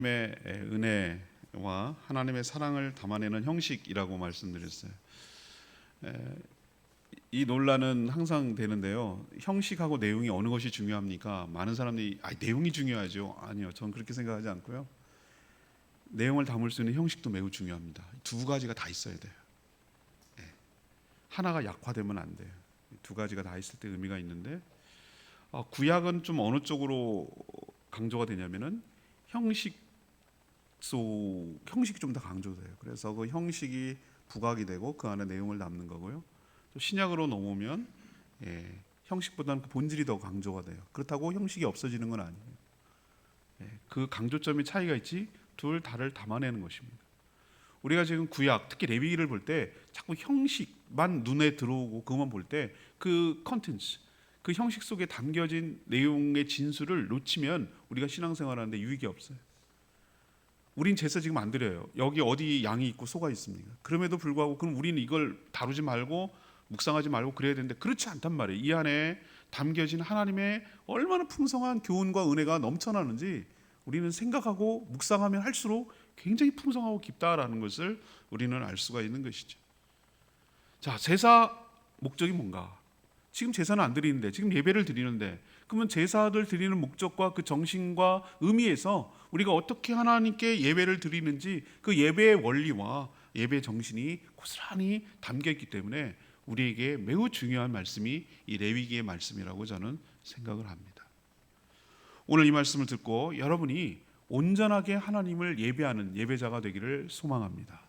하나님의 은혜와 하나님의 사랑을 담아내는 형식이라고 말씀드렸어요. 이 논란은 항상 되는데요. 형식하고 내용이 어느 것이 중요합니까? 많은 사람들이 내용이 중요하죠. 아니요, 저는 그렇게 생각하지 않고요. 내용을 담을 수 있는 형식도 매우 중요합니다. 두 가지가 다 있어야 돼요. 하나가 약화되면 안 돼요. 두 가지가 다 있을 때 의미가 있는데, 구약은 좀 어느 쪽으로 강조가 되냐면은 형식이 좀 더 강조돼요. 그래서 그 형식이 부각이 되고 그 안에 내용을 담는 거고요. 또 신약으로 넘어오면 형식보다는 그 본질이 더 강조가 돼요. 그렇다고 형식이 없어지는 건 아니에요. 그 강조점의 차이가 있지 둘 다를 담아내는 것입니다. 우리가 지금 구약, 특히 레위기를 볼 때 자꾸 형식만 눈에 들어오고 그것만 볼 때 그 컨텐츠, 그 형식 속에 담겨진 내용의 진수를 놓치면 우리가 신앙생활하는데 유익이 없어요. 우린 제사 지금 안 드려요. 여기 어디 양이 있고 소가 있습니까? 그럼에도 불구하고 그럼 우리는 이걸 다루지 말고 묵상하지 말고 그래야 되는데 그렇지 않단 말이에요. 이 안에 담겨진 하나님의 얼마나 풍성한 교훈과 은혜가 넘쳐나는지 우리는 생각하고 묵상하면 할수록 굉장히 풍성하고 깊다라는 것을 우리는 알 수가 있는 것이죠. 자, 제사 목적이 뭔가? 지금 제사는 안 드리는데, 지금 예배를 드리는데, 그러면 제사를 드리는 목적과 그 정신과 의미에서 우리가 어떻게 하나님께 예배를 드리는지 그 예배의 원리와 예배의 정신이 고스란히 담겨 있기 때문에 우리에게 매우 중요한 말씀이 이 레위기의 말씀이라고 저는 생각을 합니다. 오늘 이 말씀을 듣고 여러분이 온전하게 하나님을 예배하는 예배자가 되기를 소망합니다.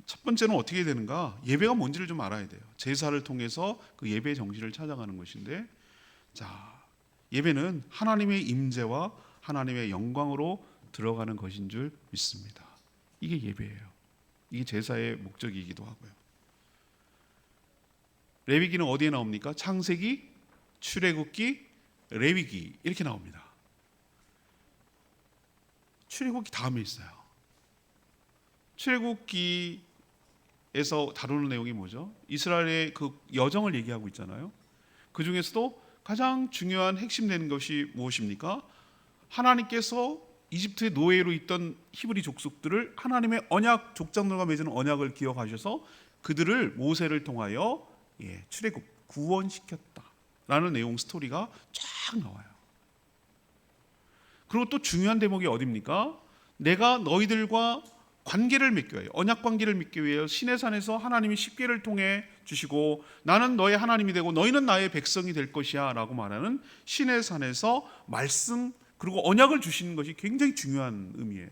첫 번째는 어떻게 되는가? 예배가 뭔지를 좀 알아야 돼요. 제사를 통해서 그 예배의 정신을 찾아가는 것인데, 자, 예배는 하나님의 임재와 하나님의 영광으로 들어가는 것인 줄 믿습니다. 이게 예배예요. 이게 제사의 목적이기도 하고요. 레위기는 어디에 나옵니까? 창세기, 출애굽기, 레위기 이렇게 나옵니다. 출애굽기 다음에 있어요. 출애굽기에서 다루는 내용이 뭐죠? 이스라엘의 그 여정을 얘기하고 있잖아요. 그 중에서도 가장 중요한 핵심되는 것이 무엇입니까? 하나님께서 이집트의 노예로 있던 히브리 족속들을 하나님의 언약, 족장들과 맺은 언약을 기억하셔서 그들을 모세를 통하여 출애굽, 구원시켰다라는 내용 스토리가 쫙 나와요. 그리고 또 중요한 대목이 어디입니까? 내가 너희들과 관계를 맺기 위하여, 언약 관계를 맺기 위하여 시내산에서 하나님이 십계를 통해 주시고 나는 너의 하나님이 되고 너희는 나의 백성이 될 것이야 라고 말하는 시내산에서 말씀 그리고 언약을 주시는 것이 굉장히 중요한 의미예요.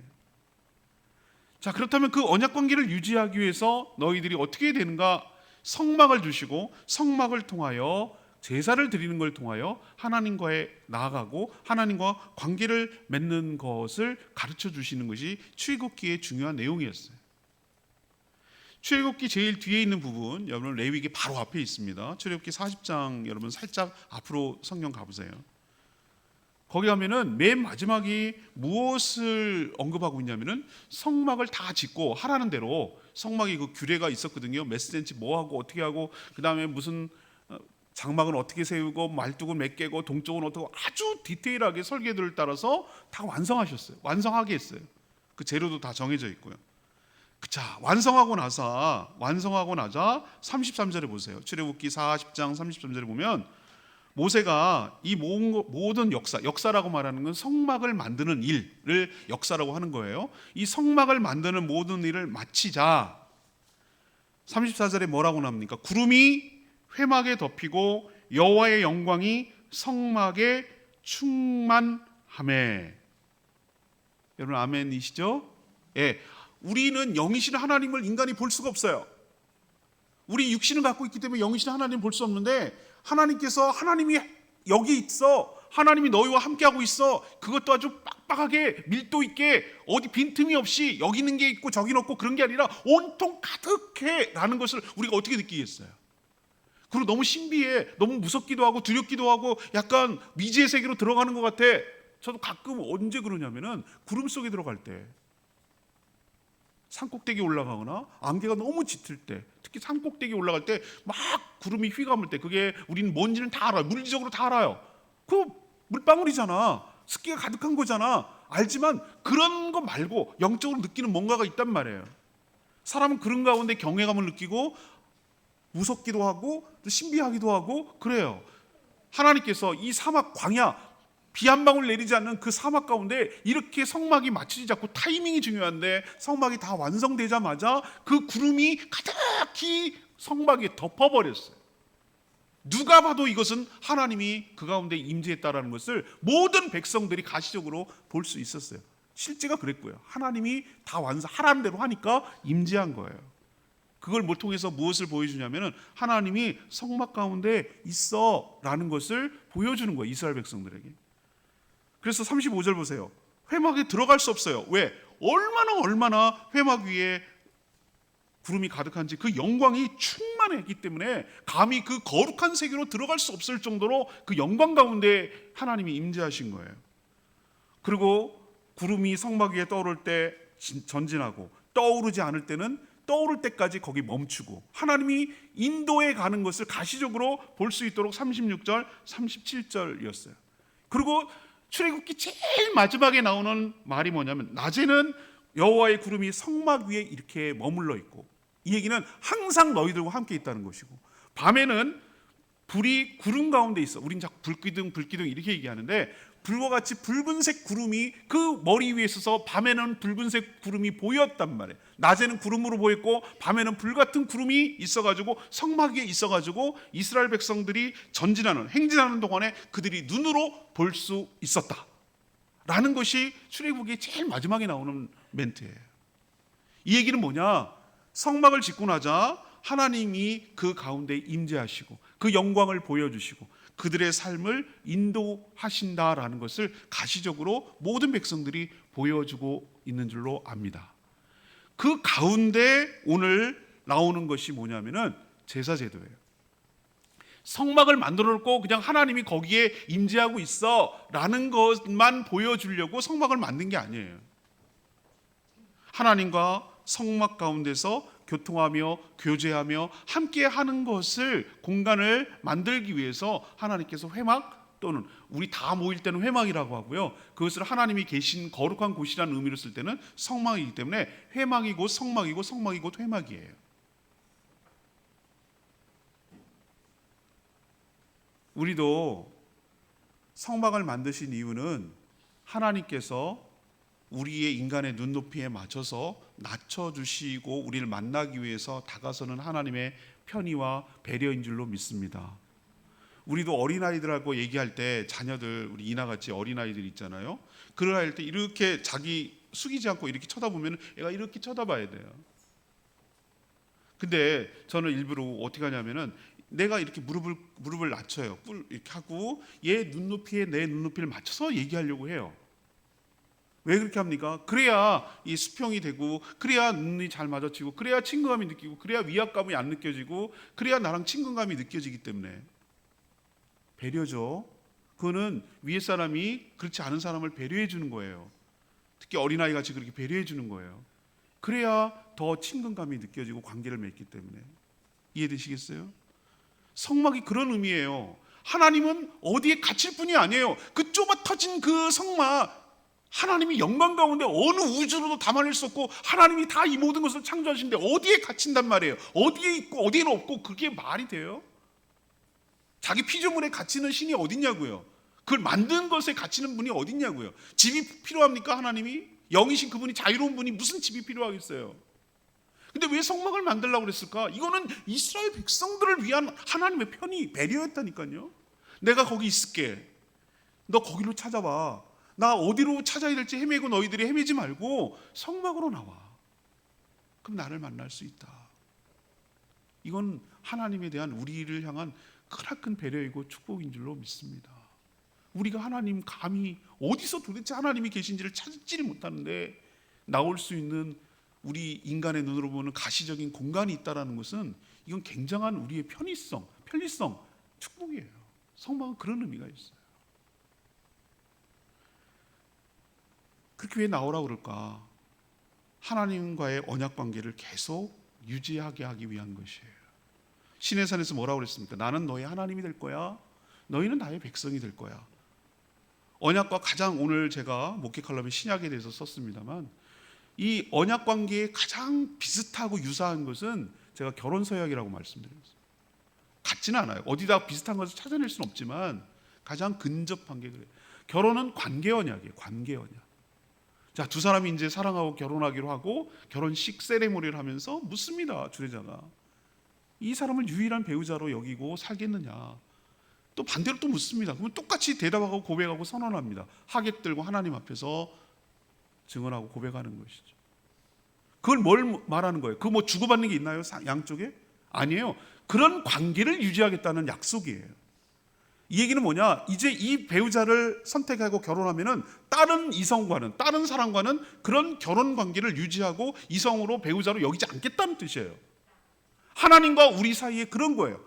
자, 그렇다면 그 언약 관계를 유지하기 위해서 너희들이 어떻게 해야 되는가? 성막을 주시고 성막을 통하여 제사를 드리는 걸 통하여 하나님과의 나아가고 하나님과 관계를 맺는 것을 가르쳐 주시는 것이 출애굽기의 중요한 내용이었어요. 출애굽기 제일 뒤에 있는 부분, 여러분 레위기 바로 앞에 있습니다. 출애굽기 40장 여러분 살짝 앞으로 성경 가보세요. 거기 가면은 맨 마지막이 무엇을 언급하고 있냐면은 성막을 다 짓고 하라는 대로 성막이 그 규례가 있었거든요. 몇 센치 뭐 하고 어떻게 하고 그 다음에 무슨 장막은 어떻게 세우고 말뚝은 몇 개고 동쪽은 어떻게 아주 디테일하게 설계들을 따라서 다 완성하셨어요. 완성하게 했어요. 그 재료도 다 정해져 있고요. 자, 완성하고 나자 33절에 보세요. 출애굽기 40장 33절에 보면 모세가 이 모든 역사라고 말하는 건 성막을 만드는 일을 역사라고 하는 거예요. 이 성막을 만드는 모든 일을 마치자 34절에 뭐라고 나옵니까? 구름이 회막에 덮이고 여호와의 영광이 성막에 충만하매. 여러분 아멘이시죠? 예, 우리는 영이신 하나님을 인간이 볼 수가 없어요. 우리 육신을 갖고 있기 때문에 영이신 하나님을 볼 수 없는데 하나님께서 하나님이 여기 있어, 하나님이 너희와 함께하고 있어, 그것도 아주 빡빡하게 밀도 있게 어디 빈틈이 없이 여기 있는 게 있고 저기 없고 그런 게 아니라 온통 가득해 라는 것을 우리가 어떻게 느끼겠어요? 그리고 너무 신비해, 너무 무섭기도 하고 두렵기도 하고 약간 미지의 세계로 들어가는 것 같아. 저도 가끔 언제 그러냐면은 구름 속에 들어갈 때, 산꼭대기 올라가거나 안개가 너무 짙을 때, 특히 산꼭대기 올라갈 때 막 구름이 휘감을 때, 그게 우리는 뭔지는 다 알아요. 물리적으로 다 알아요. 그 물방울이잖아, 습기가 가득한 거잖아. 알지만 그런 거 말고 영적으로 느끼는 뭔가가 있단 말이에요. 사람은 그런 가운데 경외감을 느끼고 무섭기도 하고 또 신비하기도 하고 그래요. 하나님께서 이 사막 광야, 비 한 방울 내리지 않는 그 사막 가운데 이렇게 성막이 맞추지 않고, 타이밍이 중요한데 성막이 다 완성되자마자 그 구름이 가득히 성막에 덮어버렸어요. 누가 봐도 이것은 하나님이 그 가운데 임재했다라는 것을 모든 백성들이 가시적으로 볼 수 있었어요. 실제가 그랬고요. 하나님이 다 하라는 대로 하니까 임재한 거예요. 그걸 뭘 통해서 무엇을 보여주냐면은 하나님이 성막 가운데 있어라는 것을 보여주는 거예요, 이스라엘 백성들에게. 그래서 35절 보세요. 회막에 들어갈 수 없어요. 왜? 얼마나 회막 위에 구름이 가득한지, 그 영광이 충만했기 때문에 감히 그 거룩한 세계로 들어갈 수 없을 정도로 그 영광 가운데 하나님이 임재하신 거예요. 그리고 구름이 성막 위에 떠오를 때 전진하고, 떠오르지 않을 때는 떠오를 때까지 거기 멈추고, 하나님이 인도에 가는 것을 가시적으로 볼 수 있도록 36절, 37절이었어요. 그리고 출애굽기 제일 마지막에 나오는 말이 뭐냐면, 낮에는 여호와의 구름이 성막 위에 이렇게 머물러 있고, 이 얘기는 항상 너희들과 함께 있다는 것이고, 밤에는 불이 구름 가운데 있어. 우린 자꾸 불기둥 이렇게 얘기하는데, 불과 같이 붉은색 구름이 그 머리 위에 있어서 밤에는 붉은색 구름이 보였단 말이에요. 낮에는 구름으로 보였고 밤에는 불같은 구름이 있어가지고 성막 위에 있어가지고 이스라엘 백성들이 행진하는 동안에 그들이 눈으로 볼 수 있었다라는 것이 출애굽기 제일 마지막에 나오는 멘트예요. 이 얘기는 뭐냐? 성막을 짓고 나자 하나님이 그 가운데 임재하시고 그 영광을 보여주시고 그들의 삶을 인도하신다라는 것을 가시적으로 모든 백성들이 보여주고 있는 줄로 압니다. 그 가운데 오늘 나오는 것이 뭐냐면은 제사제도예요. 성막을 만들어 놓고 그냥 하나님이 거기에 임재하고 있어라는 것만 보여주려고 성막을 만든 게 아니에요. 하나님과 성막 가운데서 교통하며 교제하며 함께하는 것을, 공간을 만들기 위해서 하나님께서 회막, 또는 우리 다 모일 때는 회막이라고 하고요, 그것을 하나님이 계신 거룩한 곳이라는 의미로 쓸 때는 성막이기 때문에 회막이 곧 성막이고 성막이 곧 회막이에요. 우리도 성막을 만드신 이유는 하나님께서 우리의 인간의 눈높이에 맞춰서 낮춰주시고 우리를 만나기 위해서 다가서는 하나님의 편의와 배려인 줄로 믿습니다. 우리도 어린아이들하고 얘기할 때, 자녀들, 우리 이나같이 어린아이들 있잖아요. 그럴 할 때 이렇게 자기 숙이지 않고 이렇게 쳐다보면 애가 이렇게 쳐다봐야 돼요. 근데 저는 일부러 어떻게 하냐면은 내가 이렇게 무릎을 낮춰요. 이렇게 하고 얘 눈높이에 내 눈높이를 맞춰서 얘기하려고 해요. 왜 그렇게 합니까? 그래야 이 수평이 되고, 그래야 눈이 잘 마주치고, 그래야 친근감이 느끼고, 그래야 위압감이 안 느껴지고, 그래야 나랑 친근감이 느껴지기 때문에. 배려죠. 그거는 위에 사람이 그렇지 않은 사람을 배려해 주는 거예요. 특히 어린아이 같이 그렇게 배려해 주는 거예요. 그래야 더 친근감이 느껴지고 관계를 맺기 때문에. 이해되시겠어요? 성막이 그런 의미예요. 하나님은 어디에 갇힐 분이 아니에요. 그 좁아 터진 그 성막, 하나님이 영광 가운데 어느 우주로도 담아낼 수 없고, 하나님이 다 이 모든 것을 창조하신데 어디에 갇힌단 말이에요. 어디에 있고 어디에는 없고, 그게 말이 돼요? 자기 피조물에 갇히는 신이 어딨냐고요. 그걸 만든 것에 갇히는 분이 어딨냐고요. 집이 필요합니까? 하나님이 영이신 그분이, 자유로운 분이 무슨 집이 필요하겠어요. 근데 왜 성막을 만들려고 그랬을까? 이거는 이스라엘 백성들을 위한 하나님의 편의, 배려였다니까요. 내가 거기 있을게, 너 거기로 찾아와. 나 어디로 찾아야 될지 헤매고 너희들이 헤매지 말고 성막으로 나와. 그럼 나를 만날 수 있다. 이건 하나님에 대한 우리를 향한 크나큰 배려이고 축복인 줄로 믿습니다. 우리가 하나님 감히 어디서 도대체 하나님이 계신지를 찾지를 못하는데 나올 수 있는, 우리 인간의 눈으로 보는 가시적인 공간이 있다는 것은, 이건 굉장한 우리의 편리성, 축복이에요. 성막은 그런 의미가 있어요. 그렇게 왜 나오라고 그럴까? 하나님과의 언약 관계를 계속 유지하게 하기 위한 것이에요. 시내산에서 뭐라고 그랬습니까? 나는 너의 하나님이 될 거야, 너희는 나의 백성이 될 거야. 언약과 가장, 오늘 제가 목회 칼럼에 신약에 대해서 썼습니다만, 이 언약 관계에 가장 비슷하고 유사한 것은 제가 결혼 서약이라고 말씀드렸어요. 같지는 않아요. 어디다 비슷한 것을 찾아낼 수는 없지만 가장 근접한 게 그래요. 결혼은 관계 언약이에요. 관계 언약. 자, 두 사람이 이제 사랑하고 결혼하기로 하고 결혼식 세레모니를 하면서 묻습니다. 주례자가 이 사람을 유일한 배우자로 여기고 살겠느냐. 또 반대로 또 묻습니다. 그러면 똑같이 대답하고 고백하고 선언합니다. 하객들과 하나님 앞에서 증언하고 고백하는 것이죠. 그걸 뭘 말하는 거예요? 그 뭐 주고받는 게 있나요? 양쪽에? 아니에요. 그런 관계를 유지하겠다는 약속이에요. 이 얘기는 뭐냐? 이제 이 배우자를 선택하고 결혼하면은 다른 이성과는, 다른 사람과는 그런 결혼 관계를 유지하고 이성으로 배우자로 여기지 않겠다는 뜻이에요. 하나님과 우리 사이에 그런 거예요.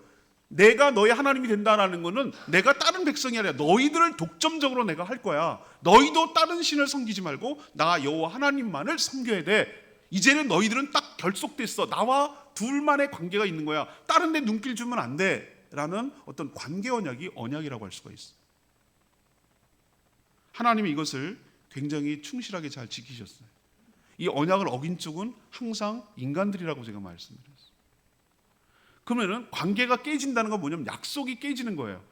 내가 너의 하나님이 된다는 것은 내가 다른 백성이 아니라 너희들을 독점적으로 내가 할 거야. 너희도 다른 신을 섬기지 말고 나 여호와 하나님만을 섬겨야 돼. 이제는 너희들은 딱 결속됐어. 나와 둘만의 관계가 있는 거야. 다른 데 눈길 주면 안 돼. 라는 어떤 관계 언약이 언약이라고 할 수가 있어요. 하나님이 이것을 굉장히 충실하게 잘 지키셨어요. 이 언약을 어긴 쪽은 항상 인간들이라고 제가 말씀드렸어요. 그러면은 관계가 깨진다는 건 뭐냐면 약속이 깨지는 거예요.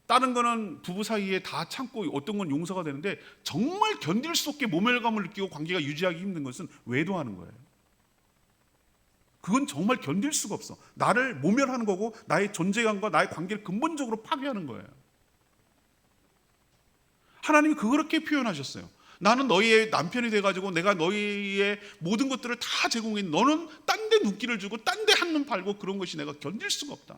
다른 거는 부부 사이에 다 참고 어떤 건 용서가 되는데 정말 견딜 수 없게 모멸감을 느끼고 관계가 유지하기 힘든 것은 외도하는 거예요. 그건 정말 견딜 수가 없어. 나를 모멸하는 거고 나의 존재감과 나의 관계를 근본적으로 파괴하는 거예요. 하나님이 그렇게 표현하셨어요. 나는 너희의 남편이 돼가지고 내가 너희의 모든 것들을 다 제공해. 너는 딴 데 눈길을 주고 딴 데 한눈 팔고 그런 것이 내가 견딜 수가 없다.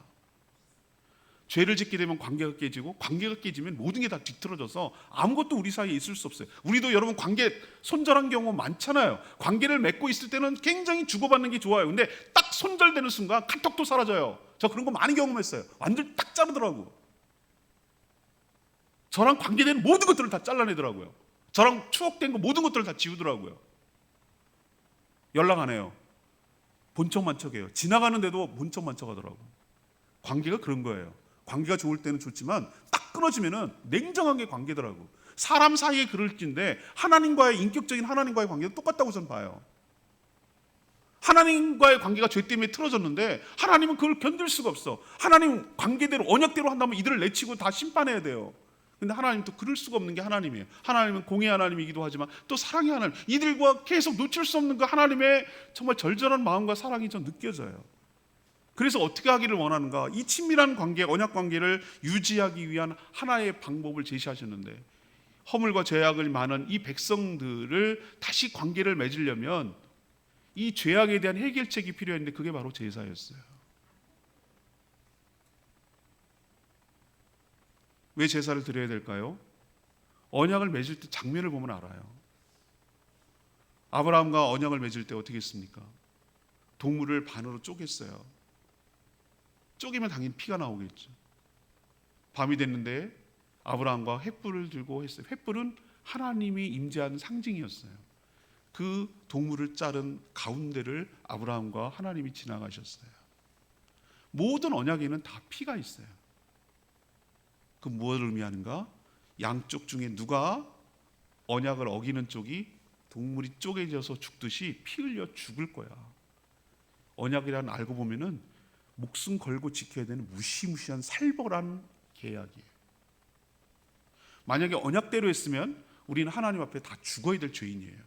죄를 짓게 되면 관계가 깨지고 관계가 깨지면 모든 게 다 뒤틀어져서 아무것도 우리 사이에 있을 수 없어요. 우리도 여러분 관계 손절한 경우 많잖아요. 관계를 맺고 있을 때는 굉장히 주고받는 게 좋아요. 근데 딱 손절되는 순간 카톡도 사라져요. 저 그런 거 많이 경험했어요. 완전 딱 자르더라고. 저랑 관계된 모든 것들을 다 잘라내더라고요. 저랑 추억된 거 모든 것들을 다 지우더라고요. 연락 안 해요. 본척만척해요. 지나가는데도 본척만척하더라고. 관계가 그런 거예요. 관계가 좋을 때는 좋지만 딱 끊어지면은 냉정한 게 관계더라고. 사람 사이에 그럴진데 하나님과의 인격적인 하나님과의 관계도 똑같다고 저는 봐요. 하나님과의 관계가 죄 때문에 틀어졌는데 하나님은 그걸 견딜 수가 없어. 하나님 관계대로 언약대로 한다면 이들을 내치고 다 심판해야 돼요. 근데 하나님 또 그럴 수가 없는 게 하나님이에요. 하나님은 공의 하나님이기도 하지만 또 사랑의 하나님. 이들과 계속 놓칠 수 없는 그 하나님의 정말 절절한 마음과 사랑이 좀 느껴져요. 그래서 어떻게 하기를 원하는가? 이 친밀한 관계, 언약 관계를 유지하기 위한 하나의 방법을 제시하셨는데 허물과 죄악을 많은 이 백성들을 다시 관계를 맺으려면 이 죄악에 대한 해결책이 필요했는데 그게 바로 제사였어요. 왜 제사를 드려야 될까요? 언약을 맺을 때 장면을 보면 알아요. 아브라함과 언약을 맺을 때 어떻게 했습니까? 동물을 반으로 쪼갰어요. 쪼개면 당연히 피가 나오겠죠. 밤이 됐는데 아브라함과 횃불을 들고 했어요. 횃불은 하나님이 임재하는 상징이었어요. 그 동물을 자른 가운데를 아브라함과 하나님이 지나가셨어요. 모든 언약에는 다 피가 있어요. 그 무엇을 의미하는가? 양쪽 중에 누가 언약을 어기는 쪽이 동물이 쪼개져서 죽듯이 피 흘려 죽을 거야. 언약이란 알고 보면은 목숨 걸고 지켜야 되는 무시무시한 살벌한 계약이에요. 만약에 언약대로 했으면 우리는 하나님 앞에 다 죽어야 될 죄인이에요.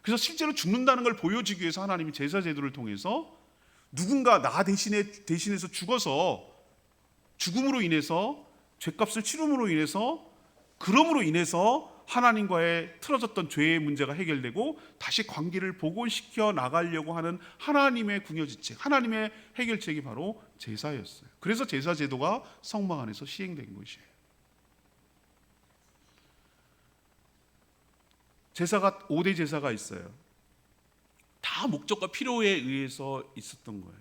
그래서 실제로 죽는다는 걸 보여주기 위해서 하나님이 제사 제도를 통해서 누군가 나 대신해서 죽어서 죽음으로 인해서 죄값을 치름으로 인해서 그럼으로 인해서 하나님과의 틀어졌던 죄의 문제가 해결되고 다시 관계를 복원시켜 나가려고 하는 하나님의 궁여지책, 하나님의 해결책이 바로 제사였어요. 그래서 제사 제도가 성막 안에서 시행된 것이에요. 제사가 5대 제사가 있어요. 다 목적과 필요에 의해서 있었던 거예요.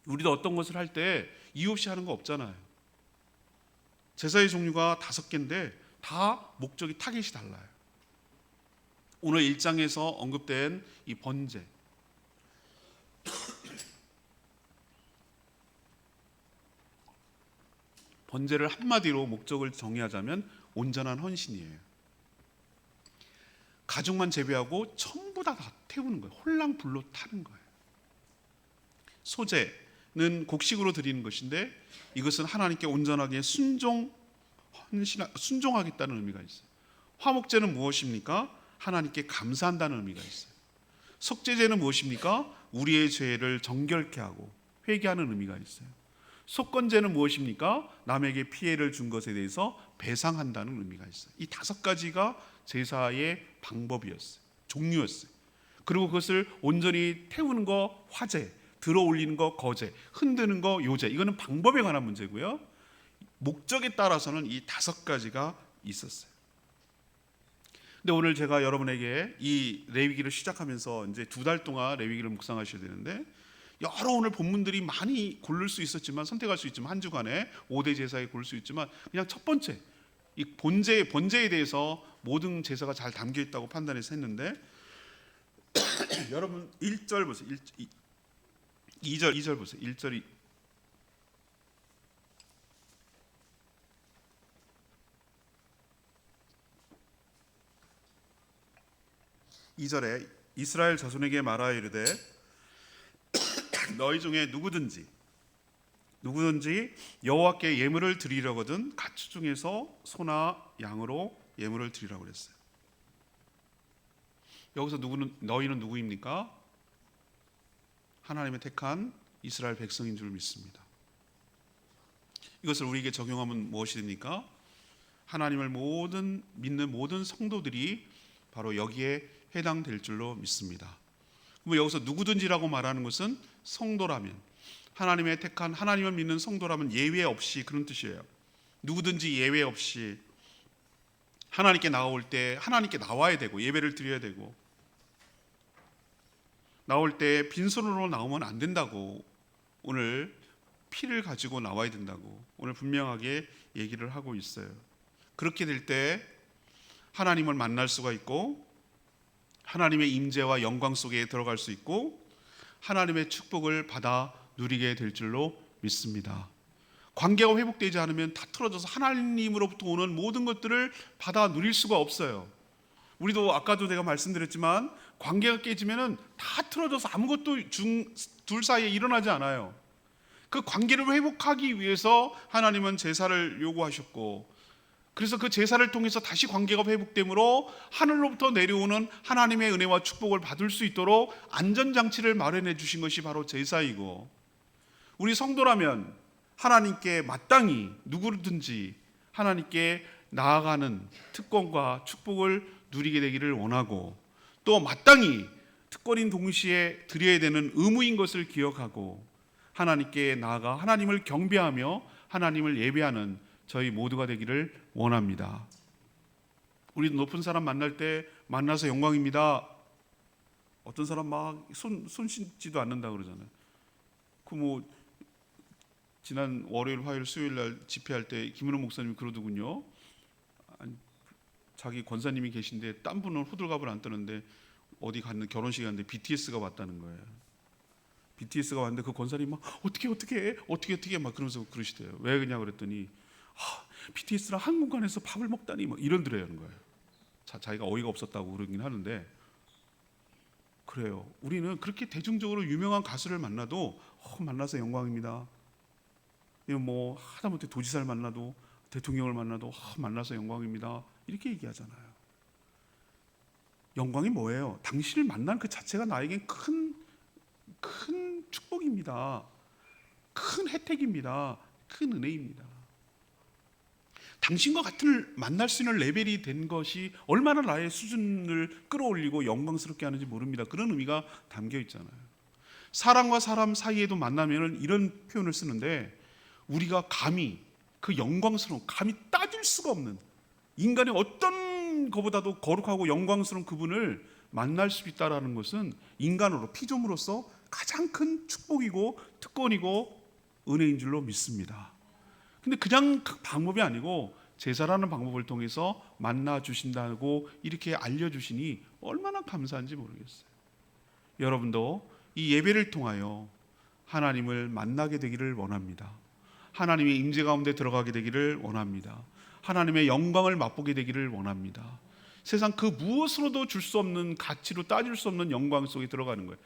우리도 어떤 것을 할 때 이유 없이 하는 거 없잖아요. 제사의 종류가 5개인데 다 목적이 타겟이 달라요. 오늘 1장에서 언급된 이 번제, 번제를 한마디로 목적을 정의하자면 온전한 헌신이에요. 가죽만 재배하고 전부 다 태우는 거예요. 홀랑불로 타는 거예요. 소제는 곡식으로 드리는 것인데 이것은 하나님께 온전하게 순종하겠다는 의미가 있어요. 화목제는 무엇입니까? 하나님께 감사한다는 의미가 있어요. 속죄제는 무엇입니까? 우리의 죄를 정결케 하고 회개하는 의미가 있어요. 속건제는 무엇입니까? 남에게 피해를 준 것에 대해서 배상한다는 의미가 있어요. 이 5가지가 제사의 방법이었어요. 종류였어요. 그리고 그것을 온전히 태우는 거 화제, 들어 올리는 거 거제, 흔드는 거 요제. 이거는 방법에 관한 문제고요. 목적에 따라서는 이 5가지가 있었어요. 근데 오늘 제가 여러분에게 이 레위기를 시작하면서 이제 2달 동안 레위기를 묵상하셔야 되는데, 여러 오늘 본문들이 많이 고를 수 있었지만, 선택할 수 있지만, 한 주간에 5대 제사에 고를 수 있지만, 그냥 첫 번째 이 번제에 대해서 모든 제사가 잘 담겨 있다고 판단해서 했는데 여러분 1절 보세요. 2절 보세요. 1절이 2절에 이스라엘 자손에게 말하여 이르되 너희 중에 누구든지 여호와께 예물을 드리려거든 가축 중에서 소나 양으로 예물을 드리라고 그랬어요. 여기서 너희는 누구입니까? 하나님의 택한 이스라엘 백성인 줄 믿습니다. 이것을 우리에게 적용하면 무엇이 됩니까? 하나님을 믿는 모든 성도들이 바로 여기에 해당될 줄로 믿습니다. 그럼 여기서 누구든지라고 말하는 것은 성도라면, 하나님의 택한 하나님을 믿는 성도라면 예외 없이 그런 뜻이에요. 누구든지 예외 없이 하나님께 나올 때 하나님께 나와야 되고 예배를 드려야 되고, 나올 때 빈손으로 나오면 안 된다고, 오늘 피를 가지고 나와야 된다고 오늘 분명하게 얘기를 하고 있어요. 그렇게 될 때 하나님을 만날 수가 있고 하나님의 임재와 영광 속에 들어갈 수 있고 하나님의 축복을 받아 누리게 될 줄로 믿습니다. 관계가 회복되지 않으면 다 틀어져서 하나님으로부터 오는 모든 것들을 받아 누릴 수가 없어요. 우리도 아까도 내가 말씀드렸지만 관계가 깨지면 다 틀어져서 아무것도 둘 사이에 일어나지 않아요. 그 관계를 회복하기 위해서 하나님은 제사를 요구하셨고, 그래서 그 제사를 통해서 다시 관계가 회복되므로 하늘로부터 내려오는 하나님의 은혜와 축복을 받을 수 있도록 안전장치를 마련해 주신 것이 바로 제사이고, 우리 성도라면 하나님께 마땅히 누구든지 하나님께 나아가는 특권과 축복을 누리게 되기를 원하고, 또 마땅히 특권인 동시에 드려야 되는 의무인 것을 기억하고 하나님께 나아가 하나님을 경배하며 하나님을 예배하는 저희 모두가 되기를 원합니다. 우리도 높은 사람 만날 때 만나서 영광입니다. 어떤 사람 막 손 씻지도 않는다 그러잖아요. 지난 월요일, 화요일, 수요일 날 집회할 때 김은호 목사님이 그러더군요. 자기 권사님이 계신데 딴 분은 호들갑을 안 떠는데 어디 갔는 결혼식에 갔는데 BTS가 왔다는 거예요. BTS가 왔는데 그 권사님이 막 어떻게 막 그러면서 그러시대요. 왜 그러냐 그랬더니 BTS랑 한 공간에서 밥을 먹다니 막 이런더라는 거예요. 자기가 어이가 없었다고 그러긴 하는데, 그래요. 우리는 그렇게 대중적으로 유명한 가수를 만나도 만나서 영광입니다. 하다못해 도지사를 만나도, 대통령을 만나도 만나서 영광입니다. 이렇게 얘기하잖아요. 영광이 뭐예요? 당신을 만난 그 자체가 나에겐 큰 축복입니다. 큰 혜택입니다. 큰 은혜입니다. 당신과 같은 만날 수 있는 레벨이 된 것이 얼마나 나의 수준을 끌어올리고 영광스럽게 하는지 모릅니다. 그런 의미가 담겨 있잖아요. 사람과 사람 사이에도 만나면 이런 표현을 쓰는데, 우리가 감히 그 영광스러운, 감히 따질 수가 없는 인간의 어떤 것보다도 거룩하고 영광스러운 그분을 만날 수 있다는 것은 인간으로, 피조물로서 가장 큰 축복이고 특권이고 은혜인 줄로 믿습니다. 근데 그냥 그 방법이 아니고 제사라는 방법을 통해서 만나 주신다고 이렇게 알려주시니 얼마나 감사한지 모르겠어요. 여러분도 이 예배를 통하여 하나님을 만나게 되기를 원합니다. 하나님의 임재 가운데 들어가게 되기를 원합니다. 하나님의 영광을 맛보게 되기를 원합니다. 세상 그 무엇으로도 줄 수 없는, 가치로 따질 수 없는 영광 속에 들어가는 거예요.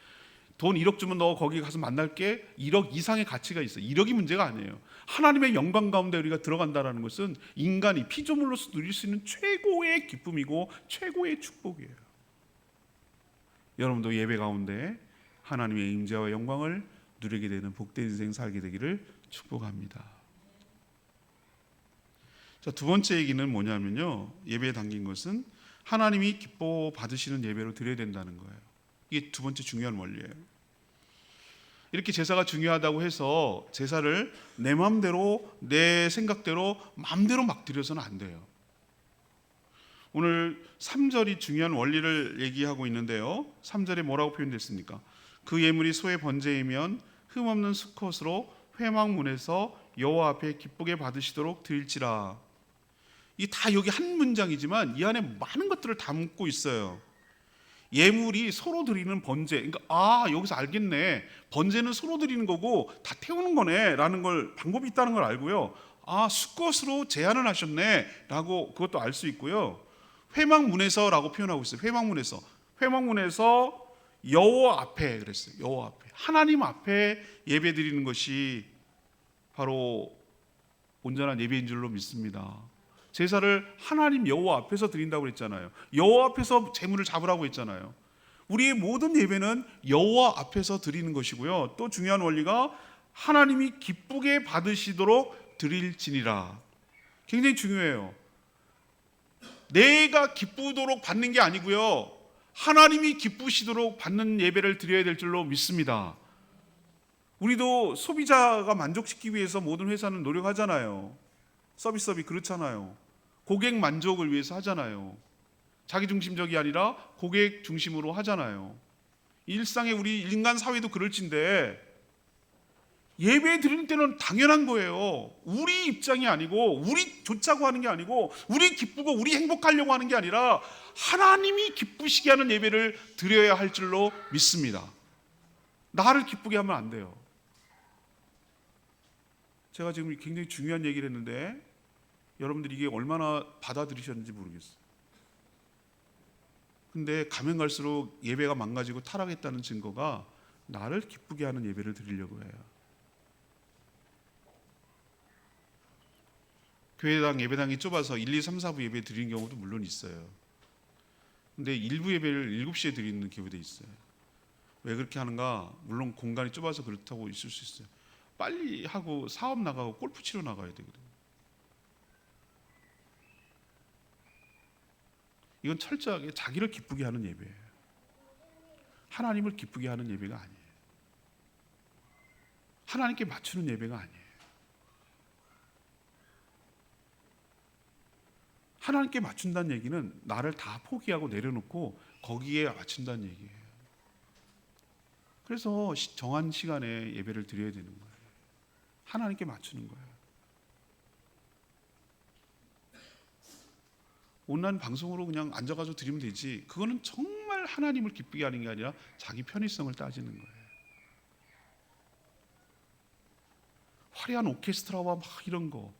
돈 1억 주면 너 거기 가서 만날게. 1억 이상의 가치가 있어. 1억이 문제가 아니에요. 하나님의 영광 가운데 우리가 들어간다는 것은 인간이 피조물로서 누릴 수 있는 최고의 기쁨이고 최고의 축복이에요. 여러분도 예배 가운데 하나님의 임재와 영광을 누리게 되는 복된 인생 살게 되기를 축복합니다. 자, 두 번째 얘기는 뭐냐면요, 예배에 담긴 것은 하나님이 기뻐 받으시는 예배로 드려야 된다는 거예요. 이게 두 번째 중요한 원리예요. 이렇게 제사가 중요하다고 해서 제사를 내 마음대로, 내 생각대로 마음대로 막 드려서는 안 돼요. 오늘 3절이 중요한 원리를 얘기하고 있는데요, 3절에 뭐라고 표현됐습니까? 그 예물이 소의 번제이면 흠없는 수컷으로 회막문에서 여호와 앞에 기쁘게 받으시도록 드릴지라. 이 다 여기 한 문장이지만 이 안에 많은 것들을 담고 있어요. 예물이 서로 드리는 번제, 그러니까 여기서 알겠네, 번제는 서로 드리는 거고 다 태우는 거네 라는 걸, 방법이 있다는 걸 알고요. 수컷으로 제한을 하셨네 라고 그것도 알 수 있고요. 회막문에서 라고 표현하고 있어요. 회막문에서 여호와 앞에 그랬어요. 여호와 앞에, 하나님 앞에 예배 드리는 것이 바로 온전한 예배인 줄로 믿습니다. 제사를 하나님 여호와 앞에서 드린다고 그랬잖아요. 여호와 앞에서 제물을 잡으라고 했잖아요. 우리의 모든 예배는 여호와 앞에서 드리는 것이고요. 또 중요한 원리가 하나님이 기쁘게 받으시도록 드릴지니라. 굉장히 중요해요. 내가 기쁘도록 받는 게 아니고요, 하나님이 기쁘시도록 받는 예배를 드려야 될 줄로 믿습니다. 우리도 소비자가 만족시키기 위해서 모든 회사는 노력하잖아요. 서비스업이 그렇잖아요. 고객 만족을 위해서 하잖아요. 자기중심적이 아니라 고객 중심으로 하잖아요. 일상의 우리 인간 사회도 그럴진데, 예배 드릴 때는 당연한 거예요. 우리 입장이 아니고, 우리 좋자고 하는 게 아니고, 우리 기쁘고 우리 행복하려고 하는 게 아니라 하나님이 기쁘시게 하는 예배를 드려야 할 줄로 믿습니다. 나를 기쁘게 하면 안 돼요. 제가 지금 굉장히 중요한 얘기를 했는데 여러분들이 이게 얼마나 받아들이셨는지 모르겠어요. 근데 가면 갈수록 예배가 망가지고 타락했다는 증거가 나를 기쁘게 하는 예배를 드리려고 해요. 교회당 예배당이 좁아서 1, 2, 3, 4부 예배 드리는 경우도 물론 있어요. 근데 일부 예배를 7시에 드리는 교회도 있어요. 왜 그렇게 하는가? 물론 공간이 좁아서 그렇다고 있을 수 있어요. 빨리 하고 사업 나가고 골프 치러 나가야 되거든요. 이건 철저하게 자기를 기쁘게 하는 예배예요. 하나님을 기쁘게 하는 예배가 아니에요. 하나님께 맞추는 예배가 아니에요. 하나님께 맞춘다는 얘기는 나를 다 포기하고 내려놓고 거기에 맞춘다는 얘기예요. 그래서 정한 시간에 예배를 드려야 되는 거예요. 하나님께 맞추는 거예요. 온라인 방송으로 그냥 앉아가지고 드리면 되지, 그거는 정말 하나님을 기쁘게 하는 게 아니라 자기 편의성을 따지는 거예요. 화려한 오케스트라와 막 이런 거,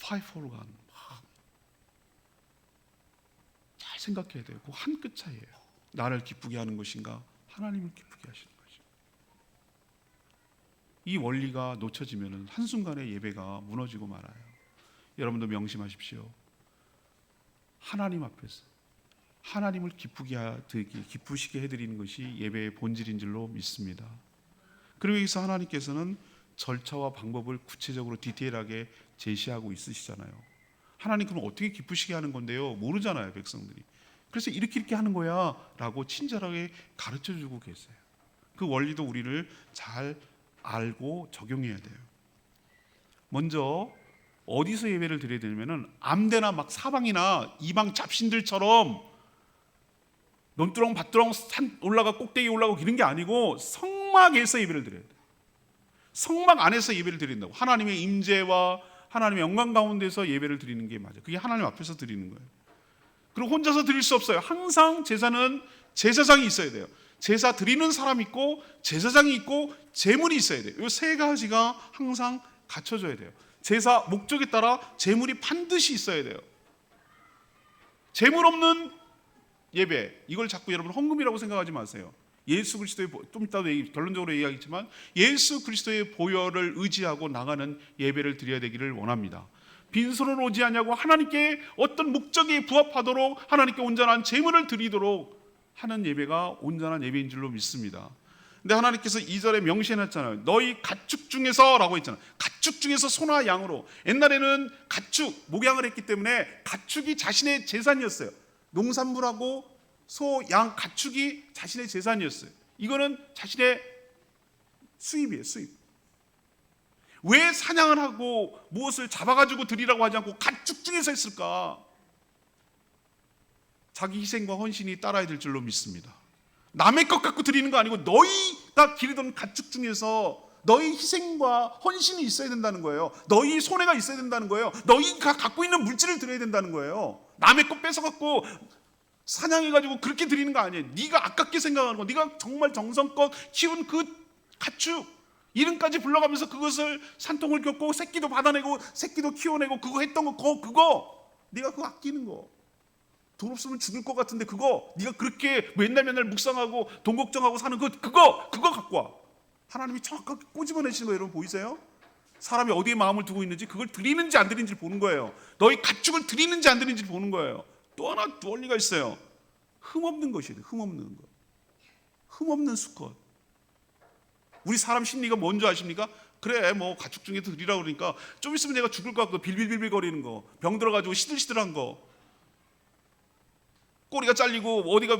파이프 오르간 막 잘 생각해야 돼요. 그 한 끗 차이예요. 나를 기쁘게 하는 것인가, 하나님을 기쁘게 하시는 것인가. 이 원리가 놓쳐지면 한순간에 예배가 무너지고 말아요. 여러분도 명심하십시오. 하나님 앞에서 하나님을 기쁘시게 해드리는 것이 예배의 본질인 줄로 믿습니다. 그리고 여기서 하나님께서는 절차와 방법을 구체적으로 디테일하게 제시하고 있으시잖아요. 하나님 그럼 어떻게 기쁘시게 하는 건데요? 모르잖아요, 백성들이. 그래서 이렇게 하는 거야 라고 친절하게 가르쳐주고 계세요. 그 원리도 우리를 잘 알고 적용해야 돼요. 먼저 어디서 예배를 드려야 되냐면은 암대나 막 사방이나 이방 잡신들처럼 논두렁 밭두렁 산 올라가 꼭대기 올라가고 이런 게 아니고 성막에서 예배를 드려야 돼요. 성막 안에서 예배를 드린다고. 하나님의 임재와 하나님의 영광 가운데서 예배를 드리는 게 맞아요. 그게 하나님 앞에서 드리는 거예요. 그리고 혼자서 드릴 수 없어요. 항상 제사는 제사장이 있어야 돼요. 제사 드리는 사람이 있고 제사장이 있고 제물이 있어야 돼요. 이 세 가지가 항상 갖춰져야 돼요. 제사 목적에 따라 제물이 반드시 있어야 돼요. 제물 없는 예배, 이걸 자꾸 여러분 헌금이라고 생각하지 마세요. 예수 그리스도의, 좀 이따도 결론적으로 얘기하겠지만 예수 그리스도의 보혈을 의지하고 나가는 예배를 드려야 되기를 원합니다. 빈손으로 오지 않냐고 하나님께 어떤 목적에 부합하도록 하나님께 온전한 제물을 드리도록 하는 예배가 온전한 예배인 줄로 믿습니다. 근데 하나님께서 2절에 명시해놨잖아요. 너희 가축 중에서 라고 했잖아요. 가축 중에서 소나 양으로. 옛날에는 가축, 목양을 했기 때문에 가축이 자신의 재산이었어요. 농산물하고 소, 양, 가축이 자신의 재산이었어요. 이거는 자신의 수입이에요. 수입. 왜 사냥을 하고 무엇을 잡아가지고 드리라고 하지 않고 가축 중에서 했을까? 자기 희생과 헌신이 따라야 될 줄로 믿습니다. 남의 것 갖고 드리는 거 아니고 너희가 기르던 가축 중에서 너희 희생과 헌신이 있어야 된다는 거예요. 너희 손해가 있어야 된다는 거예요. 너희가 갖고 있는 물질을 드려야 된다는 거예요. 남의 것 뺏어갖고 사냥해가지고 그렇게 드리는 거 아니에요. 네가 아깝게 생각하는 거, 네가 정말 정성껏 키운 그 가축 이름까지 불러가면서 그것을 산통을 겪고 새끼도 받아내고 새끼도 키워내고 그거 했던 거, 그거 네가 그거 아끼는 거. 돈 없으면 죽을 것 같은데 그거 네가 그렇게 맨날 묵상하고 돈 걱정하고 사는 그거 갖고 와. 하나님이 정확하게 꼬집어내시는 거 여러분 보이세요? 사람이 어디에 마음을 두고 있는지 그걸 드리는지 안 드리는지 보는 거예요. 너희 가축을 드리는지 안 드리는지 보는 거예요. 또 하나 원리가 있어요. 흠없는 것이에요. 흠없는 것. 흠없는 수컷. 우리 사람 심리가 뭔지 아십니까? 그래 뭐 가축 중에 드리라고 그러니까 좀 있으면 내가 죽을 것 같고 빌빌빌빌 거리는 거, 병 들어가지고 시들시들한 거, 꼬리가 잘리고 어디가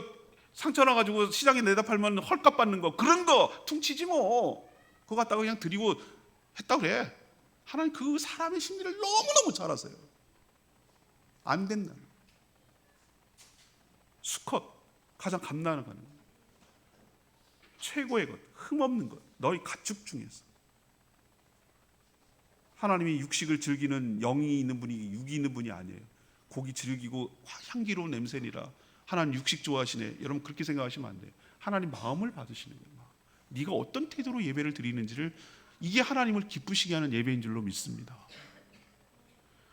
상처 나가지고 시장에 내다 팔면 헐값 받는 거, 그런 거 퉁치지 뭐. 그거 갖다가 그냥 드리고 했다 그래. 하나님 그 사람의 심리를 너무너무 잘 아세요. 안 된다. 수컷, 가장 감나는 거는 최고의 것, 흠없는 것, 너희 가축 중에서. 하나님이 육식을 즐기는 영이 있는 분이 육이 있는 분이 아니에요. 고기 즐기고 향기로운 냄새니라 하나님 육식 좋아하시네. 여러분 그렇게 생각하시면 안 돼요. 하나님 마음을 받으시는 거예요. 네가 어떤 태도로 예배를 드리는지를, 이게 하나님을 기쁘시게 하는 예배인 줄로 믿습니다.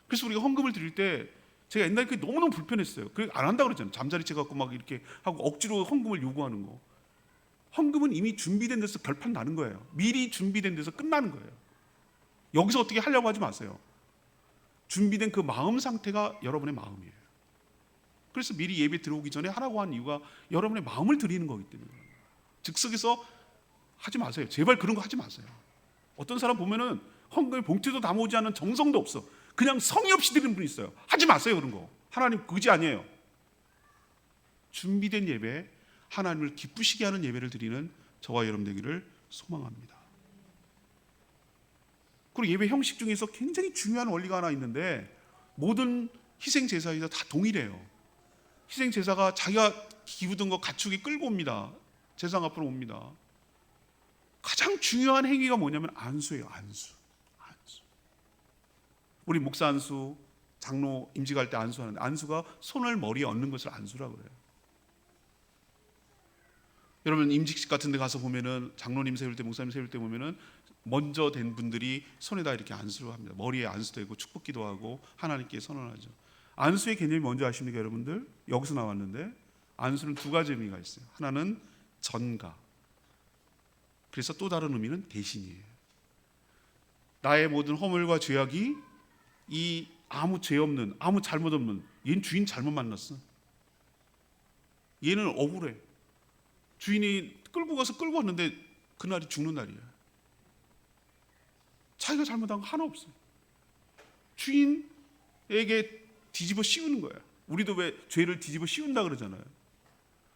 그래서 우리가 헌금을 드릴 때 제가 옛날에 그게 너무너무 불편했어요. 그래서 안 한다고 그랬잖아요. 잠자리채 갖고 막 이렇게 하고 억지로 헌금을 요구하는 거. 헌금은 이미 준비된 데서 결판 나는 거예요. 미리 준비된 데서 끝나는 거예요. 여기서 어떻게 하려고 하지 마세요. 준비된 그 마음 상태가 여러분의 마음이에요. 그래서 미리 예배 들어오기 전에 하라고 한 이유가 여러분의 마음을 드리는 거기 때문에. 즉석에서 하지 마세요. 제발 그런 거 하지 마세요. 어떤 사람 보면은 헌금에 봉투도 담아오지 않은 정성도 없어. 그냥 성의 없이 드리는 분이 있어요. 하지 마세요 그런 거. 하나님 그지 아니에요. 준비된 예배, 하나님을 기쁘시게 하는 예배를 드리는 저와 여러분 되기를 소망합니다. 그리고 예배 형식 중에서 굉장히 중요한 원리가 하나 있는데, 모든 희생 제사에서 다 동일해요. 희생 제사가 자기가 기부든 거 가축이 끌고 옵니다. 제상 앞으로 옵니다. 가장 중요한 행위가 뭐냐면 안수예요. 안수. 우리 목사 안수, 장로 임직할 때 안수하는데, 안수가 손을 머리에 얹는 것을 안수라고 그래요. 여러분 임직식 같은 데 가서 보면은 장로님 세울 때, 목사님 세울 때 보면은 먼저 된 분들이 손에다 이렇게 안수를 합니다. 머리에 안수되고 축복기도 하고 하나님께 선언하죠. 안수의 개념이 뭔지 아십니까 여러분들? 여기서 나왔는데, 안수는 두 가지 의미가 있어요. 하나는 전가, 그래서 또 다른 의미는 대신이에요. 나의 모든 허물과 죄악이 이 아무 죄 없는, 아무 잘못 없는, 얘는 주인 잘못 만났어. 얘는 억울해. 주인이 끌고 가서 끌고 왔는데 그날이 죽는 날이야. 자기가 잘못한 거 하나 없어요. 주인에게 뒤집어 씌우는 거야. 우리도 왜 죄를 뒤집어 씌운다 그러잖아요.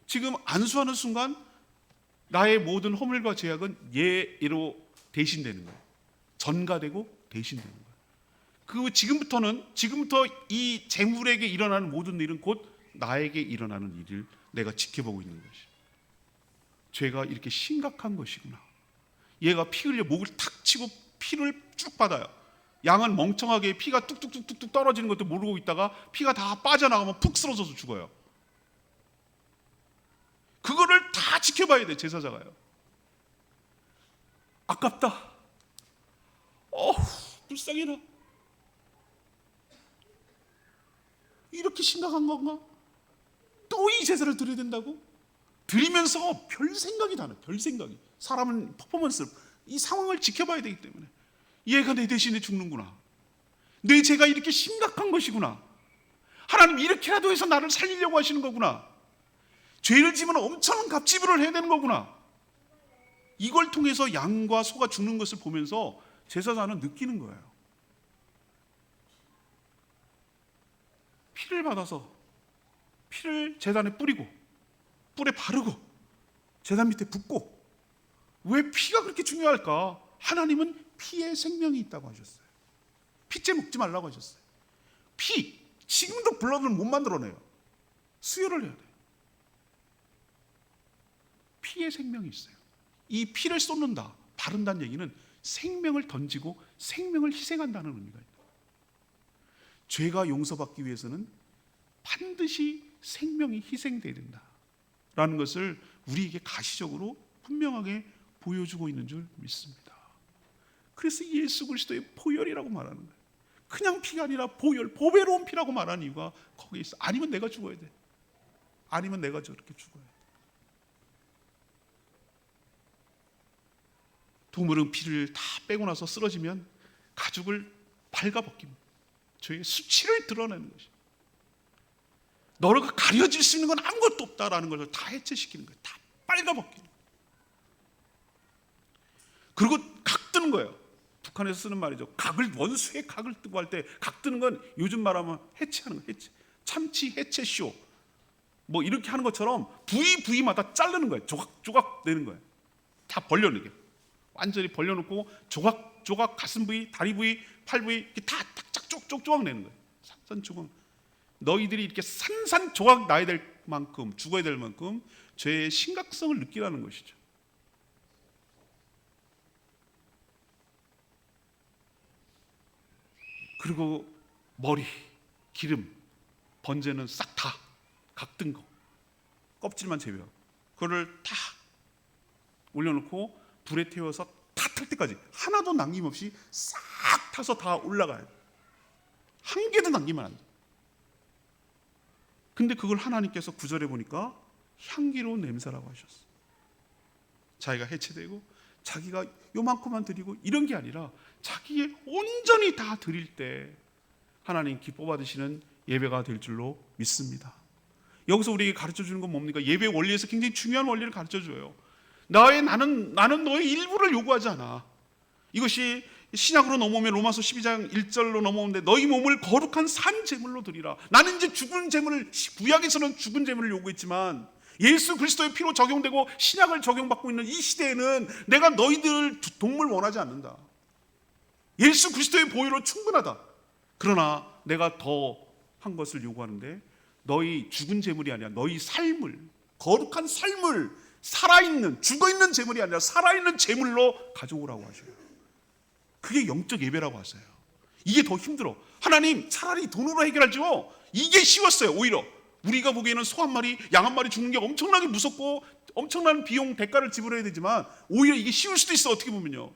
지금 안수하는 순간 나의 모든 허물과 죄악은 얘로 대신되는 거예요. 전가되고 대신되는 거예요. 그 지금부터 이 재물에게 일어나는 모든 일은 곧 나에게 일어나는 일을 내가 지켜보고 있는 것이, 죄가 이렇게 심각한 것이구나. 얘가 피 흘려 목을 탁 치고 피를 쭉 받아요. 양은 멍청하게 피가 뚝뚝뚝뚝 떨어지는 것도 모르고 있다가 피가 다 빠져나가면 푹 쓰러져서 죽어요. 그거를 다 지켜봐야 돼 제사자가요. 아깝다. 불쌍해라. 이렇게 심각한 건가? 또 이 제사를 드려야 된다고? 드리면서 별 생각이 다 나요. 별 생각이. 사람은 퍼포먼스, 이 상황을 지켜봐야 되기 때문에 얘가 내 대신에 죽는구나. 내 죄가 이렇게 심각한 것이구나. 하나님 이렇게라도 해서 나를 살리려고 하시는 거구나. 죄를 지면 엄청난 값지불을 해야 되는 거구나. 이걸 통해서 양과 소가 죽는 것을 보면서 제사장은 느끼는 거예요. 피를 받아서 피를 제단에 뿌리고 뿔에 바르고 제단 밑에 붓고, 왜 피가 그렇게 중요할까? 하나님은 피에 생명이 있다고 하셨어요. 피째 먹지 말라고 하셨어요. 피, 지금도 블러드를 못 만들어내요. 수혈을 해야 돼요. 피에 생명이 있어요. 이 피를 쏟는다, 바른다는 얘기는 생명을 던지고 생명을 희생한다는 의미가 있다. 죄가 용서받기 위해서는 반드시 생명이 희생돼야 된다라는 것을 우리에게 가시적으로 분명하게 보여주고 있는 줄 믿습니다. 그래서 예수 그리스도의 보혈이라고 말하는 거예요. 그냥 피가 아니라 보혈, 보배로운 피라고 말하는 이유가 거기에 있어. 아니면 내가 죽어야 돼. 아니면 내가 저렇게 죽어야 돼. 동물은 피를 다 빼고 나서 쓰러지면 가죽을 발가벗깁니다. 죄의 수치를 드러내는 것이. 너를 가려질 수 있는 건 아무것도 없다라는 것을 다 해체시키는 거예요. 다 빨가벗기는 거예요. 그리고 각 뜨는 거예요. 북한에서 쓰는 말이죠. 각을, 원수의 각을 뜨고 할 때 각 뜨는 건 요즘 말하면 해체하는 거예요. 해체. 참치 해체쇼. 뭐 이렇게 하는 것처럼 부위마다 자르는 거예요. 조각 내는 거예요. 다 벌려내게. 완전히 벌려놓고 조각 가슴 부위, 다리 부위, 팔 부위 이렇게 다 조각 내는 거예요. 산산조각. 너희들이 이렇게 산산조각 나야 될 만큼, 죽어야 될 만큼 죄의 심각성을 느끼라는 것이죠. 그리고 머리, 기름, 번제는 싹 다 각든 거, 껍질만 제외하고 그거를 다 올려놓고 불에 태워서 다 탈 때까지 하나도 남김없이 싹 타서 다 올라가야 돼. 한 개도 남기면 안 돼. 근데 그걸 하나님께서 9절에 보니까 향기로운 냄새라고 하셨어. 자기가 해체되고 자기가 요만큼만 드리고 이런 게 아니라 자기의 온전히 다 드릴 때 하나님 기뻐 받으시는 예배가 될 줄로 믿습니다. 여기서 우리에게 가르쳐주는 건 뭡니까? 예배 원리에서 굉장히 중요한 원리를 가르쳐줘요. 나는 너의 일부를 요구하지 않아. 이것이 신약으로 넘어오면 로마서 12장 1절로 넘어오는데 너희 몸을 거룩한 산 제물로 드리라. 나는 이제 죽은 제물을, 구약에서는 죽은 제물을 요구했지만 예수 그리스도의 피로 적용되고 신약을 적용받고 있는 이 시대에는 내가 너희들 동물 원하지 않는다. 예수 그리스도의 보혈로 충분하다. 그러나 내가 더 한 것을 요구하는데 너희 죽은 제물이 아니라 너희 삶을, 거룩한 삶을, 살아있는, 죽어있는 제물이 아니라 살아있는 제물로 가져오라고 하셔요. 그게 영적 예배라고 하세요. 이게 더 힘들어. 하나님 차라리 돈으로 해결하죠. 이게 쉬웠어요. 오히려 우리가 보기에는 소 한 마리, 양 한 마리 죽는 게 엄청나게 무섭고 엄청난 비용, 대가를 지불해야 되지만 오히려 이게 쉬울 수도 있어. 어떻게 보면요,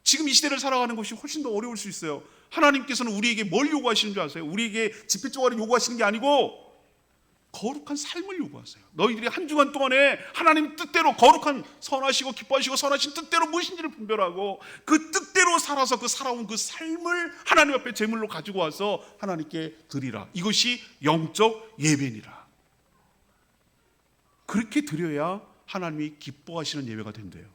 지금 이 시대를 살아가는 것이 훨씬 더 어려울 수 있어요. 하나님께서는 우리에게 뭘 요구하시는 줄 아세요? 우리에게 집회 쪼가리 요구하시는 게 아니고 거룩한 삶을 요구하세요. 너희들이 한 주간 동안에 하나님 뜻대로 거룩한, 선하시고 기뻐하시고 선하신 뜻대로 무엇인지를 분별하고 그 뜻대로 살아서 그 살아온 그 삶을 하나님 앞에 제물로 가지고 와서 하나님께 드리라. 이것이 영적 예배니라. 그렇게 드려야 하나님이 기뻐하시는 예배가 된대요.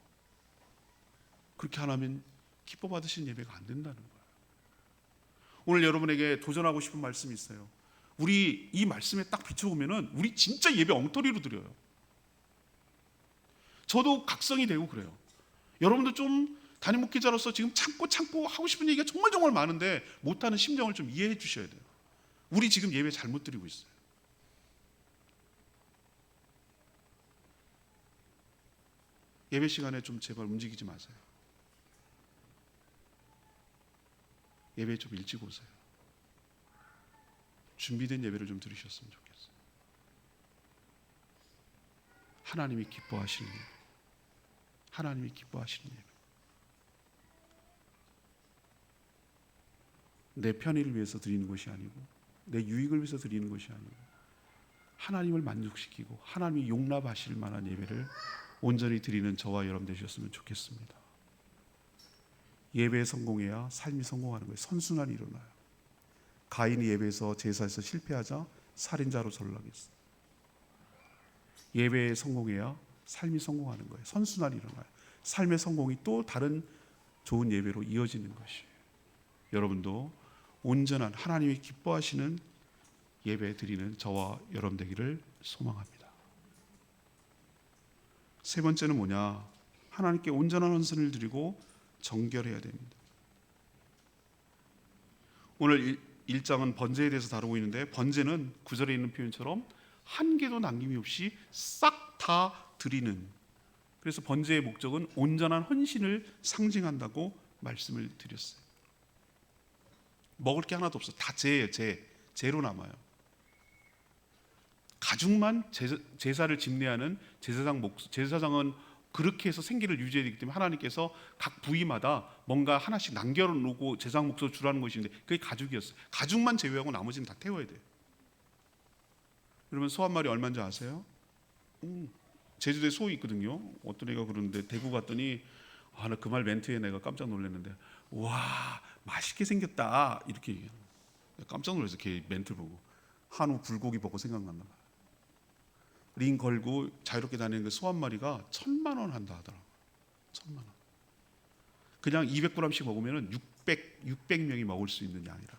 그렇게 안 하면 기뻐 받으시는 예배가 안 된다는 거예요. 오늘 여러분에게 도전하고 싶은 말씀이 있어요. 우리 이 말씀에 딱 비춰보면은 우리 진짜 예배 엉터리로 드려요. 저도 각성이 되고 그래요. 여러분도 좀 담임 목회자로서 지금 참고 하고 싶은 얘기가 정말 많은데 못하는 심정을 좀 이해해 주셔야 돼요. 우리 지금 예배 잘못 드리고 있어요. 예배 시간에 좀 제발 움직이지 마세요. 예배 좀 일찍 오세요. 준비된 예배를 좀 들으셨으면 좋겠어요. 하나님이 기뻐하시는 예배. 하나님이 기뻐하시는 예배. 내 편의를 위해서 드리는 것이 아니고 내 유익을 위해서 드리는 것이 아니고 하나님을 만족시키고 하나님이 용납하실 만한 예배를 온전히 드리는 저와 여러분 되셨으면 좋겠습니다. 예배에 성공해야 삶이 성공하는 거예요. 선순환이 일어나요. 가인이 예배에서 제사에서 실패하자 살인자로 전락했어요. 예배에 성공해야 삶이 성공하는 거예요. 선순환이 일어나요. 삶의 성공이 또 다른 좋은 예배로 이어지는 것이에요. 여러분도 온전한 하나님이 기뻐하시는 예배 드리는 저와 여러분 되기를 소망합니다. 세 번째는 뭐냐? 하나님께 온전한 헌신을 드리고 정결해야 됩니다. 오늘 1장은 번제에 대해서 다루고 있는데 번제는 9절에 있는 표현처럼 한 개도 남김이 없이 싹 다 드리는, 그래서 번제의 목적은 온전한 헌신을 상징한다고 말씀을 드렸어요. 먹을 게 하나도 없어. 다 제예요. 제로 남아요. 가죽만 제사를 집례하는 제사장은 그렇게 해서 생계를 유지해야 되기 때문에 하나님께서 각 부위마다 뭔가 하나씩 남겨놓고 제사장 목소로 주라는 것인데 그게 가죽이었어요. 가죽만 제외하고 나머지는 다 태워야 돼요. 여러분 소 한 마리 얼마인지 아세요? 제주도에 소 있거든요. 어떤 애가 그러는데 대구 갔더니 나 그 말 멘트에 내가 깜짝 놀랐는데 와 맛있게 생겼다 이렇게 얘기해요. 깜짝 놀라서 걔 멘트 보고 한우 불고기 보고 생각났나 봐요. 링 걸고 자유롭게 다니는 그 소 한 마리가 1,000,000원 한다 하더라고요. 1,000,000원. 그냥 200g씩 먹으면 600명이 먹을 수 있는 양이라.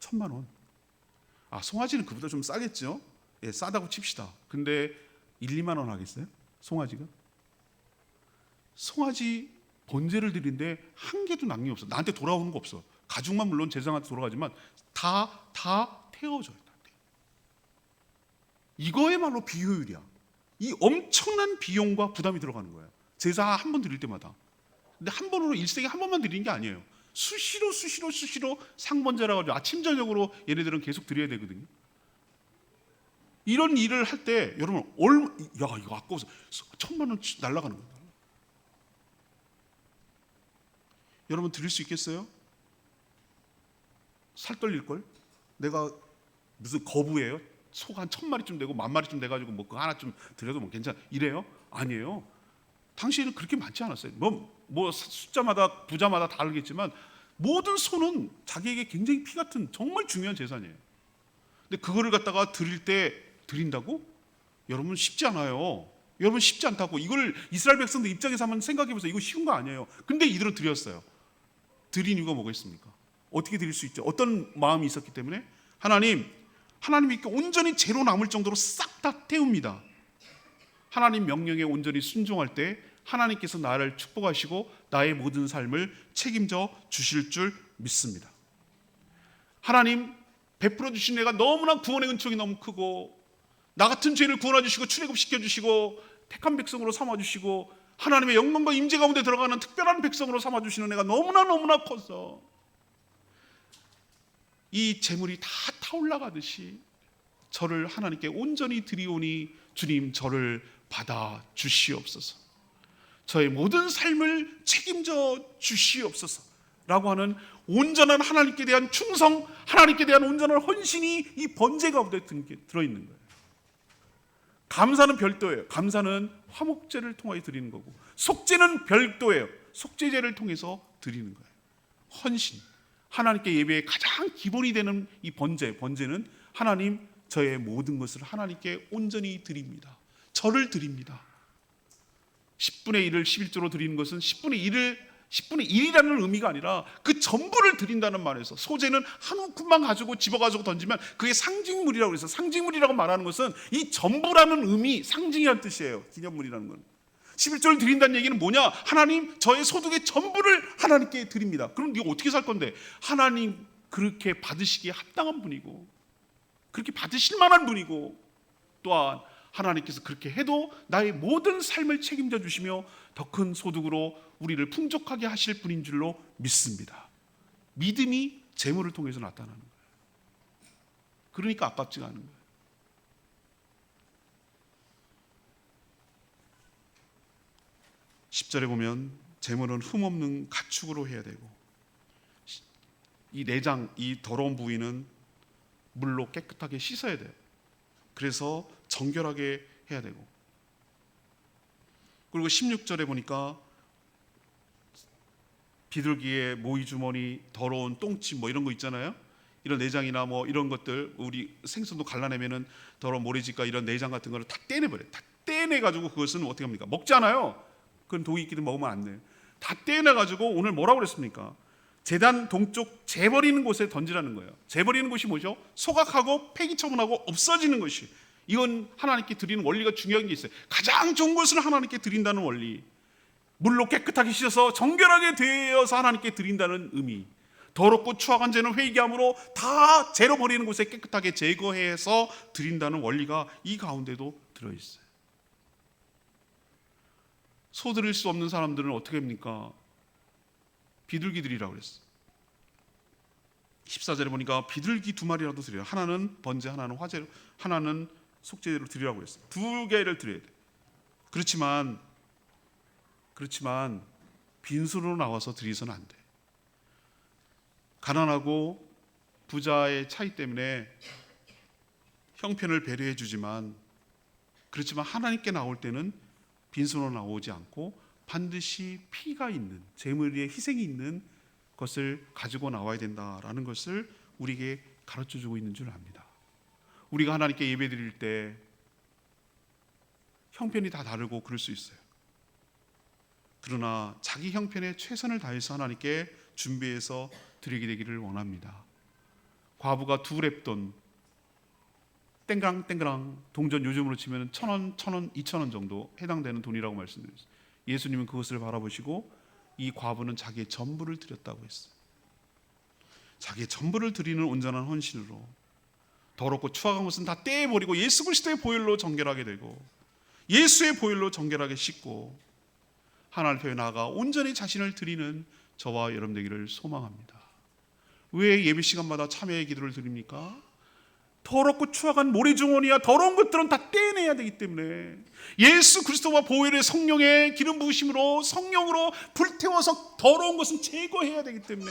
1,000,000원. 송아지는 그보다 좀 싸겠죠? 예, 싸다고 칩시다. 근데 1-2만 원 하겠어요? 송아지가? 송아지 번제를 드리는데 한 개도 남김 없어. 나한테 돌아오는 거 없어. 가죽만 물론 제사장한테 돌아가지만 다 태워져요. 이거야말로 비효율이야. 이 엄청난 비용과 부담이 들어가는 거예요. 제사 한 번 드릴 때마다. 근데 한 번으로 일생에 한 번만 드리는 게 아니에요. 수시로 상번제라 가지고 아침 저녁으로 얘네들은 계속 드려야 되거든요. 이런 일을 할 때 여러분 이거 아까워서 1,000,000원 날아가는 거예요. 여러분 드릴 수 있겠어요? 살 떨릴 걸? 내가 무슨 거부예요? 소가 한 1,000마리쯤 되고 10,000마리쯤 돼가지고 뭐 그거 하나 좀 드려도 뭐 괜찮아 이래요? 아니에요. 당시에는 그렇게 많지 않았어요. 뭐 숫자마다 부자마다 다르겠지만 모든 소는 자기에게 굉장히 피 같은 정말 중요한 재산이에요. 근데 그거를 갖다가 드릴 때 드린다고? 여러분 쉽지 않아요. 여러분 쉽지 않다고. 이걸 이스라엘 백성들 입장에서 한번 생각해보세요. 이거 쉬운 거 아니에요. 근데 이들은 드렸어요. 드린 이유가 뭐가 있습니까? 어떻게 드릴 수 있죠? 어떤 마음이 있었기 때문에 하나님이 이렇게 온전히 제로 남을 정도로 싹 다 태웁니다. 하나님 명령에 온전히 순종할 때 하나님께서 나를 축복하시고 나의 모든 삶을 책임져 주실 줄 믿습니다. 하나님 베풀어 주신 애가 너무나 구원의 은총이 너무 크고 나 같은 죄를 구원해 주시고 출애굽시켜 주시고 택한 백성으로 삼아 주시고 하나님의 영광과 임재 가운데 들어가는 특별한 백성으로 삼아 주시는 애가 너무나 커서 이 재물이 다 타올라가듯이 저를 하나님께 온전히 드리오니 주님 저를 받아 주시옵소서. 저의 모든 삶을 책임져 주시옵소서 라고 하는 온전한 하나님께 대한 충성, 하나님께 대한 온전한 헌신이 이 번제 가운데 들어있는 거예요. 감사는 별도예요. 감사는 화목제를 통하여 드리는 거고 속죄는 별도예요. 속죄제를 통해서 드리는 거예요. 헌신, 하나님께 예배의 가장 기본이 되는 이 번제는 하나님 저의 모든 것을 하나님께 온전히 드립니다. 저를 드립니다. 10분의 1을 11조로 드리는 것은 10분의 1이라는 의미가 아니라 그 전부를 드린다는 말에서 소재는 한 움큼만 가지고 집어가지고 던지면 그게 상징물이라고 해서 상징물이라고 말하는 것은 이 전부라는 의미, 상징이라는 뜻이에요. 기념물이라는 건. 11조를 드린다는 얘기는 뭐냐? 하나님 저의 소득의 전부를 하나님께 드립니다. 그럼 네가 어떻게 살 건데? 하나님 그렇게 받으시기에 합당한 분이고 그렇게 받으실 만한 분이고 또한 하나님께서 그렇게 해도 나의 모든 삶을 책임져 주시며 더 큰 소득으로 우리를 풍족하게 하실 분인 줄로 믿습니다. 믿음이 재물을 통해서 나타나는 거예요. 그러니까 아깝지가 않은 거예요. 10절에 보면 재물은 흠없는 가축으로 해야 되고 이 내장, 이 더러운 부위는 물로 깨끗하게 씻어야 돼요. 그래서 정결하게 해야 되고, 그리고 16절에 보니까 비둘기의 모이 주머니, 더러운 똥집 뭐 이런 거 있잖아요. 이런 내장이나 뭐 이런 것들, 우리 생선도 갈라내면은 더러운 모래집과 이런 내장 같은 거를 다 떼내버려요. 다 떼내가지고 그것은 어떻게 합니까? 먹잖아요. 그건 독이 있기도 먹으면 안 돼요. 다 떼내가지고 오늘 뭐라고 그랬습니까? 제단 동쪽 재버리는 곳에 던지라는 거예요. 재버리는 곳이 뭐죠? 소각하고 폐기 처분하고 없어지는 것이, 이건 하나님께 드리는 원리가 중요한 게 있어요. 가장 좋은 것을 하나님께 드린다는 원리, 물로 깨끗하게 씻어서 정결하게 되어서 하나님께 드린다는 의미, 더럽고 추악한 죄는 회개함으로 다 재로 버리는 곳에 깨끗하게 제거해서 드린다는 원리가 이 가운데도 들어있어요. 소 드릴 수 없는 사람들은 어떻게 합니까? 비둘기들이라고 그랬어요. 14절에 보니까 비둘기 2마리라도 드려요. 하나는 번제, 하나는 화제로, 하나는 속죄로 드리라고 그랬어요. 2개를 드려야 돼요. 그렇지만 빈손으로 나와서 드리서는 안 돼. 가난하고 부자의 차이 때문에 형편을 배려해 주지만, 그렇지만 하나님께 나올 때는 빈손으로 나오지 않고 반드시 피가 있는, 제물의 희생이 있는 것을 가지고 나와야 된다라는 것을 우리에게 가르쳐주고 있는 줄 압니다. 우리가 하나님께 예배드릴 때 형편이 다 다르고 그럴 수 있어요. 그러나 자기 형편에 최선을 다해서 하나님께 준비해서 드리게 되기를 원합니다. 과부가 2렙돈, 땡그랑 동전 요즘으로 치면 1,000원, 1,000원, 2,000원 정도 해당되는 돈이라고 말씀드렸어요. 예수님은 그것을 바라보시고 이 과부는 자기의 전부를 드렸다고 했어요. 자기의 전부를 드리는 온전한 헌신으로 더럽고 추악한 것은 다 떼버리고 예수 그리스도의 보혈로 정결하게 되고, 예수의 보혈로 정결하게 씻고 하나님 앞에 나아가 온전히 자신을 드리는 저와 여러분 되기를 소망합니다. 왜 예배 시간마다 참회의 기도를 드립니까? 더럽고 추악한 모래주머니야 더러운 것들은 다 떼내야 되기 때문에, 예수 그리스도와 보혈의 성령의 기름 부으심으로 성령으로 불태워서 더러운 것은 제거해야 되기 때문에,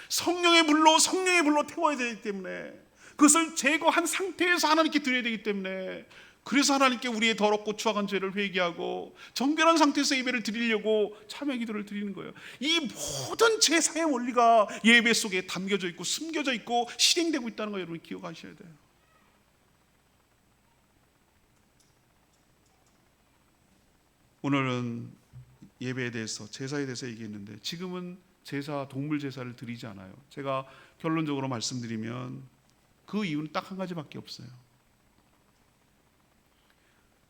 성령의 불로 태워야 되기 때문에, 그것을 제거한 상태에서 하나님께 드려야 되기 때문에, 그래서 하나님께 우리의 더럽고 추악한 죄를 회개하고 정결한 상태에서 예배를 드리려고 참회 기도를 드리는 거예요. 이 모든 제사의 원리가 예배 속에 담겨져 있고 숨겨져 있고 실행되고 있다는 거 여러분 기억하셔야 돼요. 오늘은 예배에 대해서, 제사에 대해서 얘기했는데, 지금은 제사, 동물 제사를 드리지 않아요. 제가 결론적으로 말씀드리면 그 이유는 딱 한 가지밖에 없어요.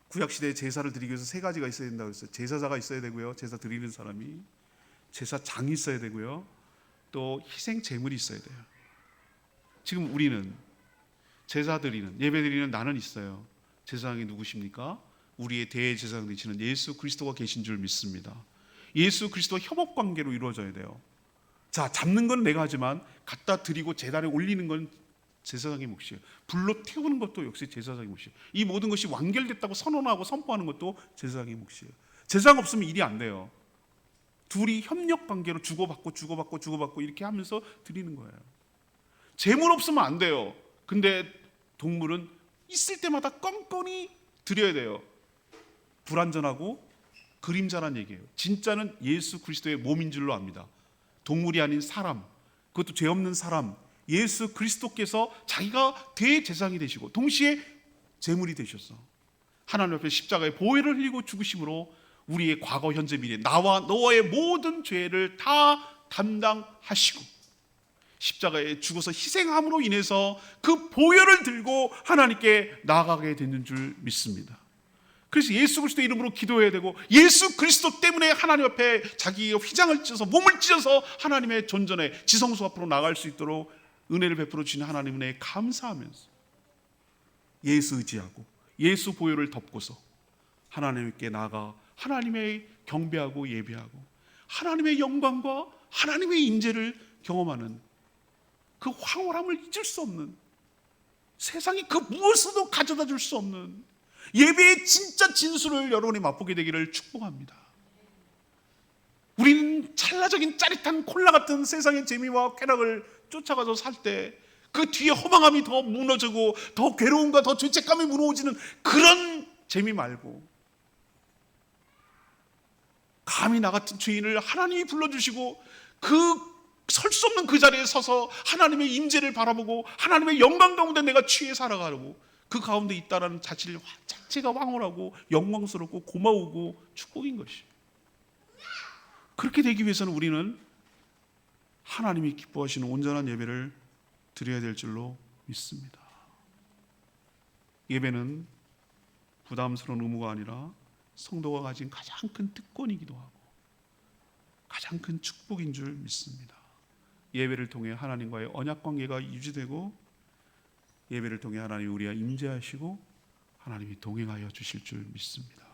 구약시대에 제사를 드리기 위해서 3가지가 있어야 된다고 했어요. 제사자가 있어야 되고요, 제사 드리는 사람이, 제사장이 있어야 되고요, 또 희생 제물이 있어야 돼요. 지금 우리는 제사 드리는, 예배 드리는 나는 있어요. 제사장이 누구십니까? 우리의 대제사장 되시는 예수 그리스도가 계신 줄 믿습니다. 예수 그리스도와 협업 관계로 이루어져야 돼요. 자, 잡는 건 내가 하지만 갖다 드리고 제단에 올리는 건 제사장의 몫이에요. 불로 태우는 것도 역시 제사장의 몫이에요. 이 모든 것이 완결됐다고 선언하고 선포하는 것도 제사장의 몫이에요. 제사장 없으면 일이 안 돼요. 둘이 협력 관계로 주고받고 이렇게 하면서 드리는 거예요. 재물 없으면 안 돼요. 근데 동물은 있을 때마다 껌껌이 드려야 돼요. 불완전하고 그림자란 얘기예요. 진짜는 예수 그리스도의 몸인 줄로 압니다. 동물이 아닌 사람, 그것도 죄 없는 사람, 예수 그리스도께서 자기가 대제사장이 되시고 동시에 제물이 되셔서 하나님 앞에 십자가의 보혈을 흘리고 죽으심으로 우리의 과거, 현재, 미래, 나와 너와의 모든 죄를 다 담당하시고 십자가에 죽어서 희생함으로 인해서 그 보혈을 들고 하나님께 나아가게 되는 줄 믿습니다. 그래서 예수 그리스도 이름으로 기도해야 되고, 예수 그리스도 때문에 하나님 앞에 자기의 휘장을 찢어서 몸을 찢어서 하나님의 존전에 지성소 앞으로 나갈 수 있도록 은혜를 베풀어 주시는 하나님 은혜에 감사하면서 예수 의지하고 예수 보혈을 덮고서 하나님께 나아가 하나님의 경배하고 예배하고 하나님의 영광과 하나님의 임재를 경험하는 그 황홀함을 잊을 수 없는, 세상이 그 무엇으로도 가져다 줄 수 없는 예배의 진짜 진수를 여러분이 맛보게 되기를 축복합니다. 우리는 찰나적인 짜릿한 콜라 같은 세상의 재미와 쾌락을 쫓아가서 살 때 그 뒤에 허망함이 더 무너지고 더 괴로움과 더 죄책감이 무너지는 그런 재미 말고, 감히 나 같은 죄인을 하나님이 불러주시고 그 설 수 없는 그 자리에 서서 하나님의 임재를 바라보고 하나님의 영광 가운데 내가 취해 살아가고 그 가운데 있다라는 자체가 황홀하고 영광스럽고 고마우고 축복인 것이에요. 그렇게 되기 위해서는 우리는 하나님이 기뻐하시는 온전한 예배를 드려야 될 줄로 믿습니다. 예배는 부담스러운 의무가 아니라 성도가 가진 가장 큰 특권이기도 하고 가장 큰 축복인 줄 믿습니다. 예배를 통해 하나님과의 언약 관계가 유지되고 예배를 통해 하나님이 우리와 임재하시고 하나님이 동행하여 주실 줄 믿습니다.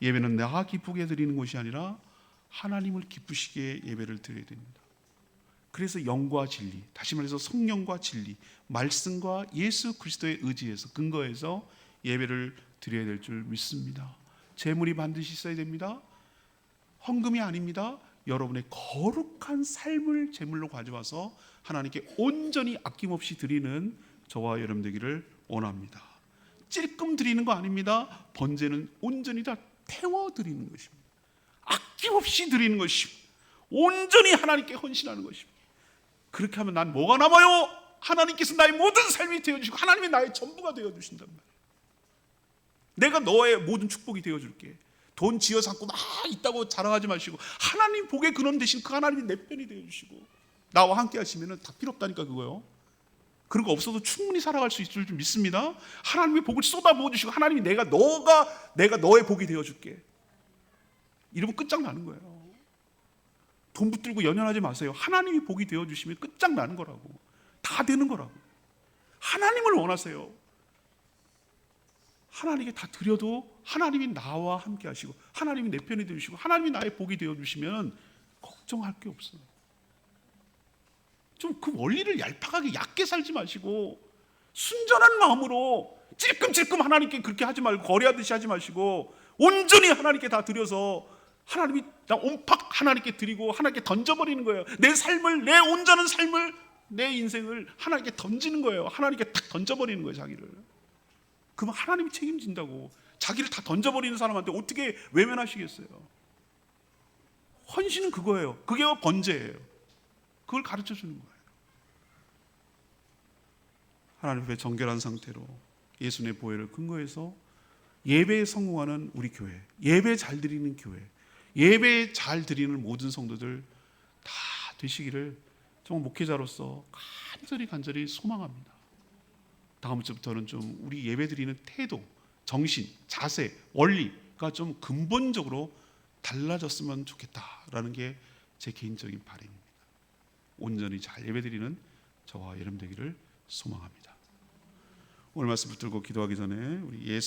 예배는 나 기쁘게 드리는 것이 아니라 하나님을 기쁘시게 예배를 드려야 됩니다. 그래서 영과 진리, 다시 말해서 성령과 진리, 말씀과 예수 그리스도의 의지에서 근거해서 예배를 드려야 될 줄 믿습니다. 제물이 반드시 있어야 됩니다. 헌금이 아닙니다. 여러분의 거룩한 삶을 제물로 가져와서 하나님께 온전히 아낌없이 드리는 저와 여러분 되기를 원합니다. 찔끔 드리는 거 아닙니다. 번제는 온전히 다 태워 드리는 것입니다. 아낌없이 드리는 것입니다. 온전히 하나님께 헌신하는 것입니다. 그렇게 하면 난 뭐가 남아요? 하나님께서 나의 모든 삶이 되어주시고 하나님이 나의 전부가 되어주신단 말이에요. 내가 너의 모든 축복이 되어줄게. 돈 지어 삼고 막 있다고 자랑하지 마시고 하나님 복의 근원 되신 그 하나님이 내 편이 되어주시고 나와 함께 하시면 다 필요 없다니까 그거요. 그런 거 없어도 충분히 살아갈 수 있을 줄 믿습니다. 하나님의 복을 쏟아부어 주시고 하나님이 내가 너의 복이 되어줄게. 이러면 끝장나는 거예요. 돈 붙들고 연연하지 마세요. 하나님이 복이 되어주시면 끝장나는 거라고. 다 되는 거라고. 하나님을 원하세요. 하나님께 다 드려도 하나님이 나와 함께 하시고 하나님이 내 편이 되어주시고 하나님이 나의 복이 되어주시면 걱정할 게 없어요. 좀 그 원리를 얄팍하게 얕게 살지 마시고 순전한 마음으로 찔끔찔끔 하나님께 그렇게 하지 말고 거래하듯이 하지 마시고 온전히 하나님께 다 드려서 하나님이 나 온팍 하나님께 드리고 하나님께 던져버리는 거예요. 내 삶을, 내 온전한 삶을, 내 인생을 하나님께 던지는 거예요. 하나님께 탁 던져버리는 거예요, 자기를. 그러면 하나님이 책임진다고. 자기를 다 던져버리는 사람한테 어떻게 외면하시겠어요? 헌신은 그거예요. 그게 번제예요. 그걸 가르쳐주는 거예요. 하나님 앞에 정결한 상태로 예수님의 보혈을 근거해서 예배에 성공하는 우리 교회, 예배 잘 드리는 교회, 예배 잘 드리는 모든 성도들 다 되시기를 정말 목회자로서 간절히 소망합니다. 다음 주부터는 좀 우리 예배 드리는 태도, 정신, 자세, 원리가 좀 근본적으로 달라졌으면 좋겠다라는 게 제 개인적인 바람입니다. 온전히 잘 예배 드리는 저와 여러분 되기를 소망합니다. 오늘 말씀 붙들고 기도하기 전에 우리 예수